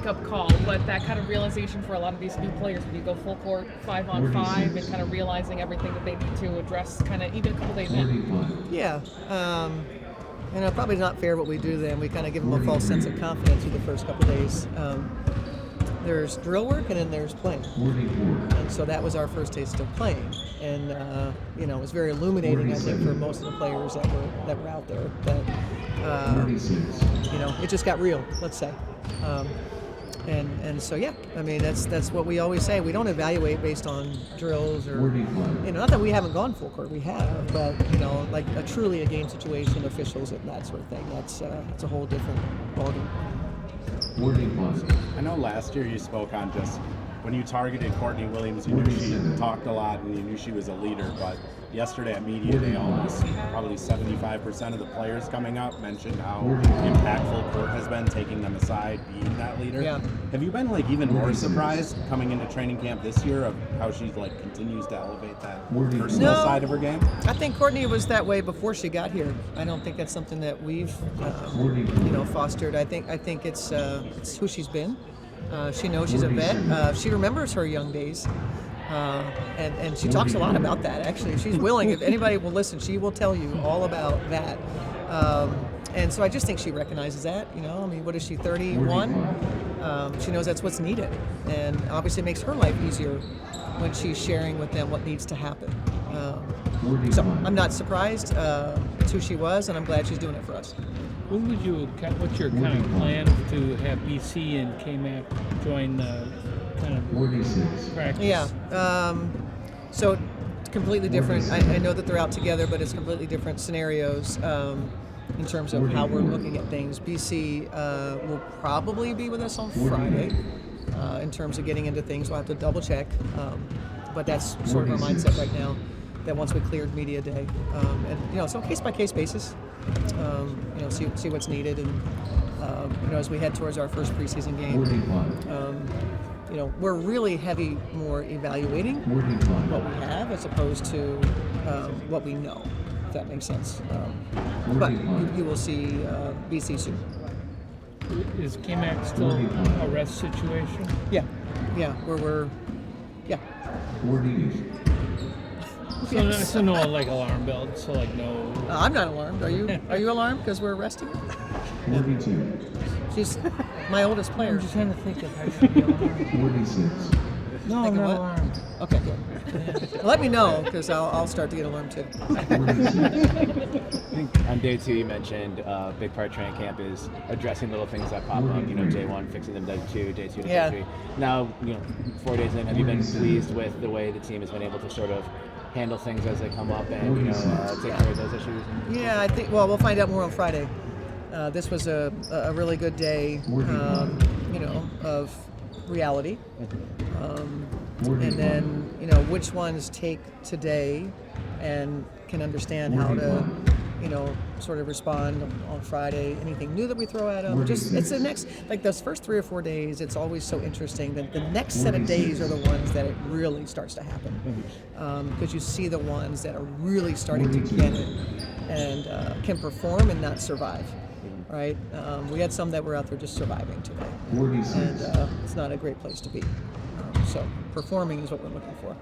wake-up call, but that kind of realization for a lot of these new players when you go full court 5-on-5 and kind of realizing everything that they need to address kind of even a couple days in. Yeah. Probably not fair what we do then. We kind of give them a false sense of confidence through the first couple days. There's drill work and then there's playing. And so that was our first taste of playing. And, it was very illuminating, I think, for most of the players that were out there. That, it just got real, let's say. And so, yeah, I mean, that's what we always say. We don't evaluate based on drills or, not that we haven't gone full court, we have, but, like truly a game situation, officials and that sort of thing. That's a whole different ballgame. I know last year you spoke on just when you targeted Courtney Williams, you knew she talked a lot and you knew she was a leader, but yesterday at Media Day, almost probably 75% of the players coming up mentioned how impactful Court has been, taking them aside, being that leader. Yeah. Have you been even more surprised coming into training camp this year of how she continues to elevate that personal side of her game? I think Courtney was that way before she got here. I don't think that's something that we've fostered. I think it's who she's been. She knows she's a vet. She remembers her young days. And she talks a lot about that, actually. She's willing. If anybody will listen, she will tell you all about that. And so I just think she recognizes that. What is she, 31? She knows that's what's needed. And obviously it makes her life easier when she's sharing with them what needs to happen. So I'm not surprised. It's who she was, and I'm glad she's doing it for us. What's your kind of plan to have BC and KMAC join kind of practice? Yeah. So it's completely different. I know that they're out together, but it's completely different scenarios in terms of how we're looking at things. BC will probably be with us on Friday in terms of getting into things. We'll have to double check, but that's sort of our mindset right now. That once we cleared Media Day, and so case by case basis, see what's needed, and as we head towards our first preseason game, we're really heavy more evaluating what we have as opposed to what we know, if that makes sense. But you will see BC soon. Is KMAC still a rest situation? Yeah, we're. So no alarm bells. So no. I'm not alarmed. Are you? Are you alarmed because we're resting? 42. She's my oldest player. I'm just trying to think if I should be alarmed. 46. No, I'm not alarmed. Okay, good. Well, let me know because I'll start to get alarmed too. 46. I think on day 2 you mentioned a big part of training camp is addressing little things that pop up. Day 1 fixing them, day 2 to day 3. Now 4 days in, have you been pleased with the way the team has been able to sort of handle things as they come up and take care of those issues? Yeah, I think. Well, we'll find out more on Friday. This was a really good day, of reality, and then which ones take today and can understand how to sort of respond on Friday. Anything new that we throw at them, it's the next, those first 3 or 4 days, it's always so interesting that the next set of days are the ones that it really starts to happen, because you see the ones that are really starting to get it and can perform and not survive. Right? We had some that were out there just surviving today, and it's not a great place to be. So performing is what we're looking for.